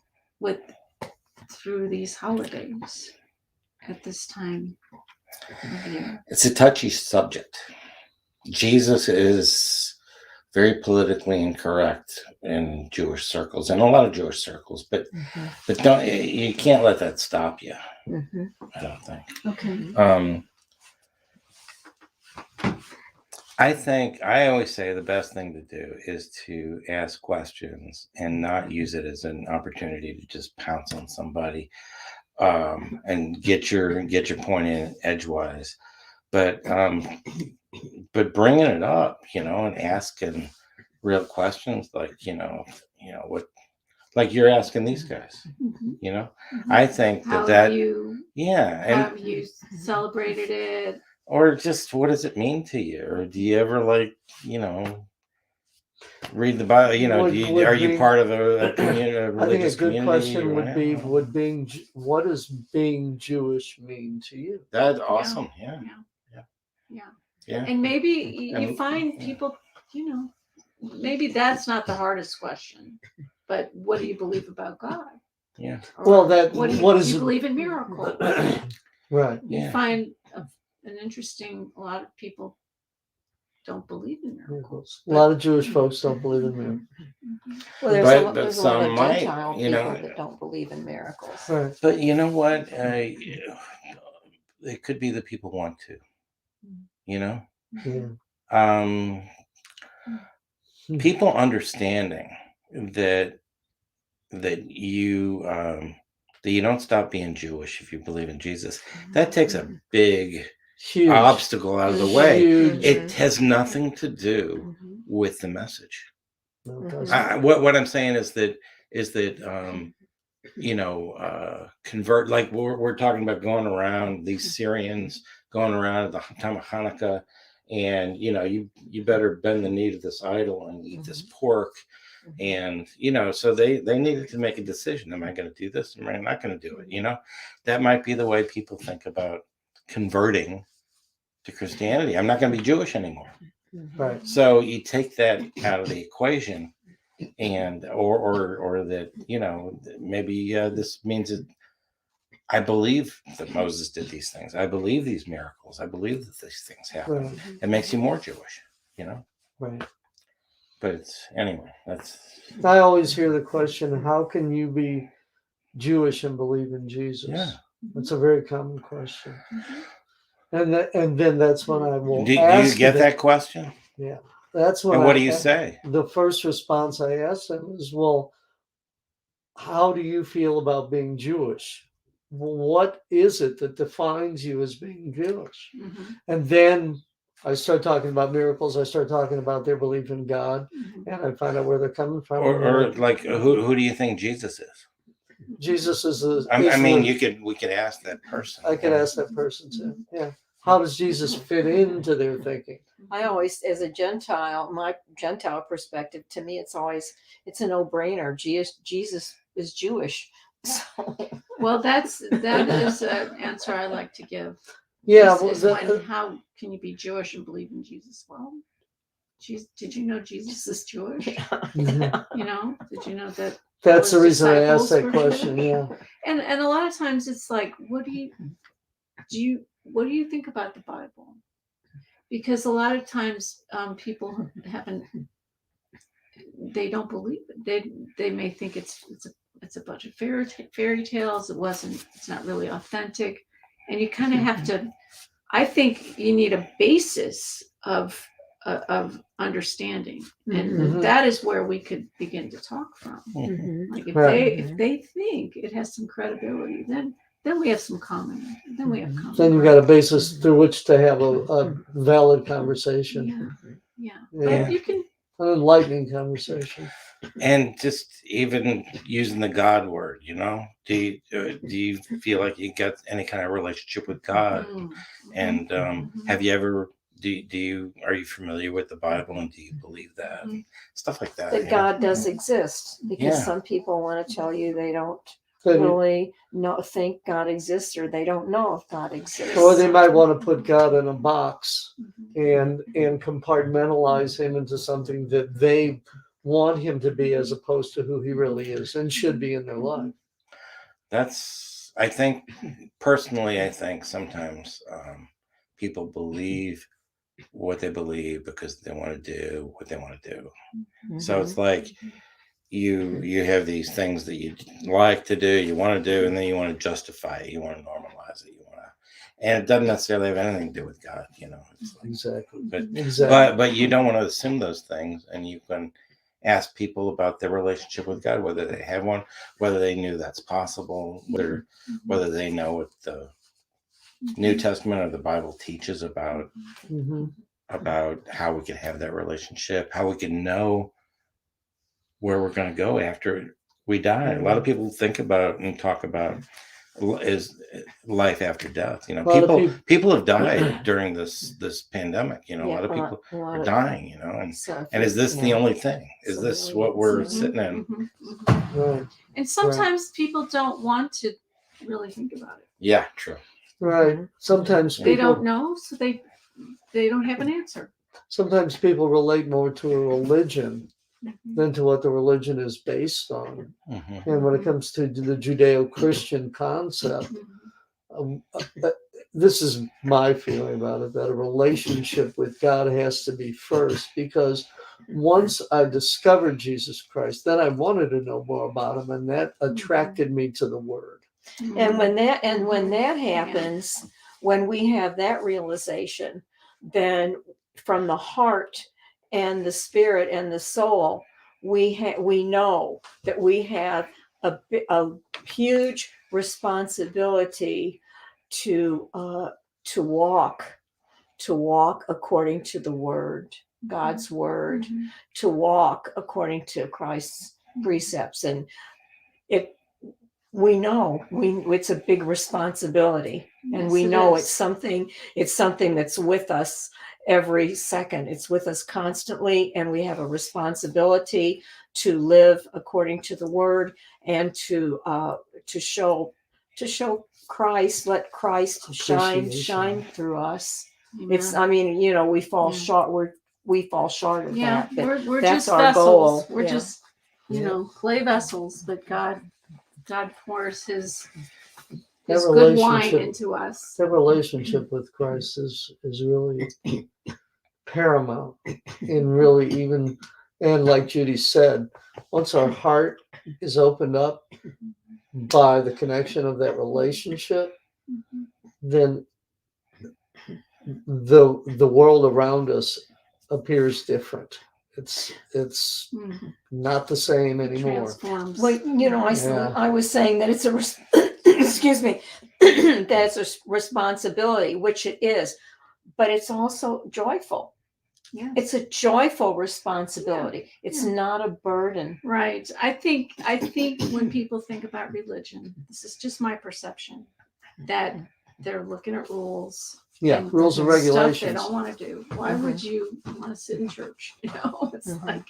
through these holidays at this time of year? It's a touchy subject. Jesus is very politically incorrect in Jewish circles, and a lot of Jewish circles, but you can't let that stop you. Mhm. I don't think. Okay. I always say the best thing to do is to ask questions and not use it as an opportunity to just pounce on somebody and get your point in edgewise, but bringing it up, and asking real questions like what, like you're asking these guys, I think How that have you and celebrated it? or just what does it mean to you? Or do you ever read the Bible? Are you part of a community, a I think religious a good community? question or would be, whatever? what does being Jewish mean to you? That's awesome. Yeah. And maybe you And- find people, maybe that's not the hardest question, but what do you believe about God? Yeah. Or Well, what do what is you it- believe in miracles? Right. You Yeah. find an interesting, a lot of people don't believe in miracles. A lot of Jewish folks don't believe in miracles. Well, there's But- a, but there's a lot some of might, Gentile you people know. that don't believe in miracles. Right. But you know what? It could be that people want to. Yeah. People understanding that you don't stop being Jewish if you believe in Jesus. That takes a big Huge. obstacle out of the way. Huge. It has nothing to do Mhm. with the message. No, it doesn't. What I'm saying is that convert, like we're talking about going around, these Syrians going around at the time of Hanukkah and you better bend the knee to this idol and eat this pork. And so they needed to make a decision. Am I going to do this? Am I not going to do it? That might be the way people think about converting to Christianity. I'm not going to be Jewish anymore. Right. So you take that out of the equation, and or that maybe this means that I believe that Moses did these things. I believe these miracles. I believe that these things happen. Right. It makes you more Jewish, Right. But anyway, that's. I always hear the question, how can you be Jewish and believe in Jesus? Yeah. That's a very common question. And then that's when I will Do you ask get them- that question? Yeah. That's when And what do you say? The first response I ask them is, well, how do you feel about being Jewish? What is it that defines you as being Jewish? And then I start talking about miracles. I start talking about their belief in God, and I find out where they're coming from. Or like, who do you think Jesus is? Jesus is the. I mean, we could ask that person. I could ask that person too. Yeah. How does Jesus fit into their thinking? I always, as a Gentile, my Gentile perspective, to me, it's a no-brainer. Jesus is Jewish. So, Well, that is an answer I like to give. Yeah. How can you be Jewish and believe in Jesus? Well, did you know Jesus is Jewish? Mhm. Did you know that? That's the Those reason I asked that disciples were question. Yeah. And a lot of times it's like, what do you think about the Bible? Because a lot of times people they don't believe it. They may think it's a bunch of fairy tales. It's not really authentic, and you kind of have to. I think you need a basis of understanding, and Mhm. that is where we could begin to talk from. Like if they think it has some credibility, then we have some common. Then we have common. Then you got a basis through which to have a valid conversation. Yeah. Yeah. But you can. An enlightening conversation. And just even using the God word, do you feel like you got any kind of relationship with God? And have you ever? Are you familiar with the Bible, and do you believe that? Stuff like that. that God does exist, because some people want to tell you they don't really think God exists, or they don't know if God exists. Or they might want to put God in a box and compartmentalize him into something that they want him to be, as opposed to who he really is and should be in their life. I think sometimes people believe what they believe because they want to do what they want to do. So it's like you have these things that you like to do, you want to do, and then you want to justify it, you want to normalize it, and it doesn't necessarily have anything to do with God, It's like, Exactly. But you don't want to assume those things, and you can ask people about their relationship with God, whether they have one, whether they knew that's possible, whether they know what the New Testament or the Bible teaches about how we can have that relationship, how we can know where we're going to go after we die. A lot of people think about and talk about is life after death. People have died during this pandemic. A lot of people are dying. And is this the only thing? Is this what we're sitting in? Right. And sometimes people don't want to really think about it. Yeah, true. Right. Sometimes they don't know, so they don't have an answer. Sometimes people relate more to a religion than to what the religion is based on. And when it comes to the Judeo-Christian concept, this is my feeling about it, that a relationship with God has to be first, because once I discovered Jesus Christ, then I wanted to know more about him, and that attracted me to the Word. And when that happens, when we have that realization, then from the heart and the spirit and the soul, we know that we have a huge responsibility to walk according to the Word, God's Word, to walk according to Christ's precepts. And we know it's a big responsibility, and Yes, we it know is. it's something that's with us every second. It's with us constantly, and we have a responsibility to live according to the word and to show Christ. Let Christ shine Appreciation. through us. Amen. It's, I mean, we fall Yeah. short. We fall short of Yeah, that. But we're that's just our vessels. goal. We're Yeah. just, clay vessels, but God pours his That good wine relationship- into us. That relationship with Christ is really paramount in really even, and like Judy said, once our heart is opened up by the connection of that relationship, then the world around us appears different. It's Mhm. not the same anymore. Transforms. Well, Yeah. I was saying that it's a excuse me, that it's a responsibility, which it is, but it's also joyful. Yes. It's a joyful responsibility. It's Yeah. not a burden. Right. I think when people think about religion, this is just my perception, that they're looking at rules. Yeah, and rules and stuff they regulations. don't want to do. Why would you want to sit in church? It's like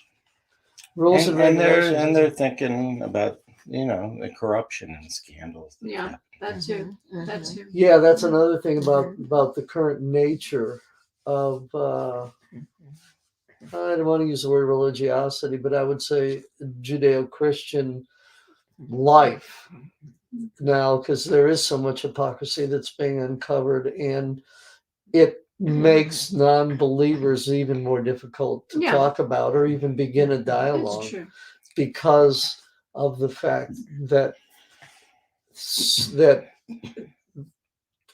Rules and regulations. and they're thinking about the corruption and scandals. that Yeah. happen. that too. That Mhm. too. Yeah, that's another thing about the current nature of I don't want to use the word religiosity, but I would say Judeo-Christian life now, because there is so much hypocrisy that's being uncovered, and it makes non-believers even more difficult to Yeah. talk about or even begin a It's dialogue true. because of the fact that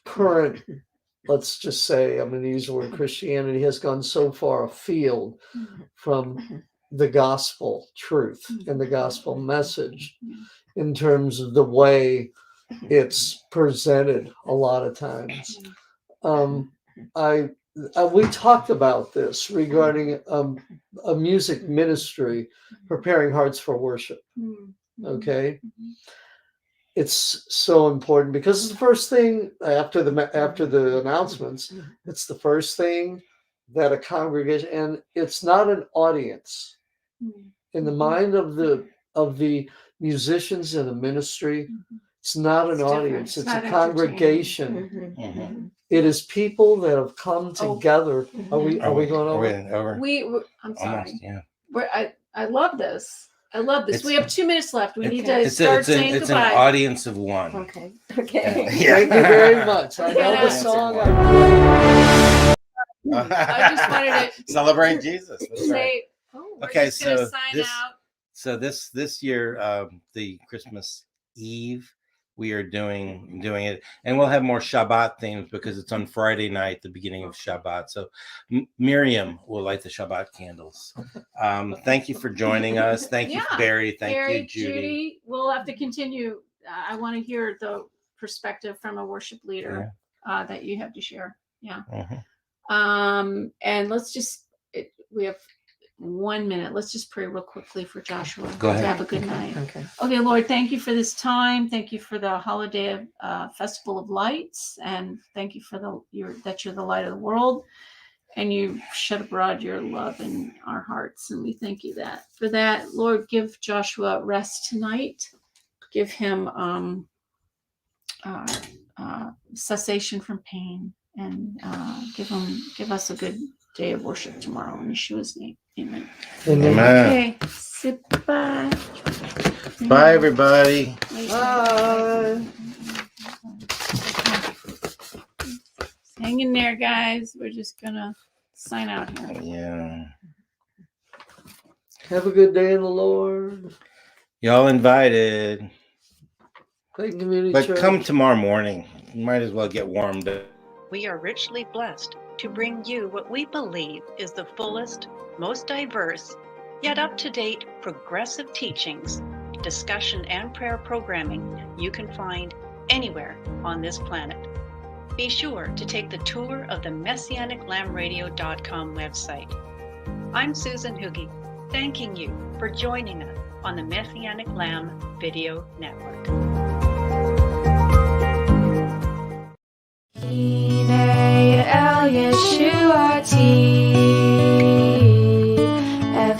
current, let's just say, I'm going to use the word Christianity, has gone so far afield from the gospel truth and the gospel message in terms of the way it's presented a lot of times. We talked about this regarding a music ministry preparing hearts for worship. Okay. It's so important because it's the first thing after the announcements. It's the first thing that a congregation, and it's not an audience in the mind of the musicians in the ministry. It's not an It's different. audience. It's It's a not congregation. Mhm. It is people that have come Oh. together. Are we going Are over? we over? I'm sorry. Almost, yeah. I love this. I love this. We have 2 minutes left. We need to It's start saying an goodbye. audience of one. Okay. Okay. Yeah. Thank you very much. I know the Yeah. song. I just wanted to celebrate Jesus. That's right. say, we're Okay, just gonna so sign this- out. So this year, the Christmas Eve, we are doing it, and we'll have more Shabbat themes because it's on Friday night, the beginning of Shabbat. So Miriam will light the Shabbat candles. Thank you for joining us. Thank you, Yeah. Barry. Thank Barry, you, Judy. we'll have to continue. I want to hear the perspective from a worship leader that you have to share. Yeah. Mhm. And let's just we have 1 minute. Let's just pray real quickly for Joshua. Go ahead. To have a good night. Okay. Okay, Lord, thank you for this time. Thank you for the holiday festival of lights, and thank you for that you're the light of the world, and you shed abroad your love in our hearts, and we thank you for that. Lord, give Joshua rest tonight. Give him cessation from pain, and give us a good day of worship tomorrow in Yeshua's name. Amen. Amen. Okay, sit bye. Bye, everybody. Bye. Hang in there, guys. We're just gonna sign out here. Yeah. Have a good day in the Lord. Y'all invited. Great community But church. come tomorrow morning. You might as well get warmed up. We are richly blessed to bring you what we believe is the fullest, most diverse, yet up-to-date progressive teachings, discussion, and prayer programming you can find anywhere on this planet. Be sure to take the tour of the MessianicLambRadio.com website. I'm Susan Hoogie, thanking you for joining us on the Messianic Lamb Video Network. Yeshua T. F.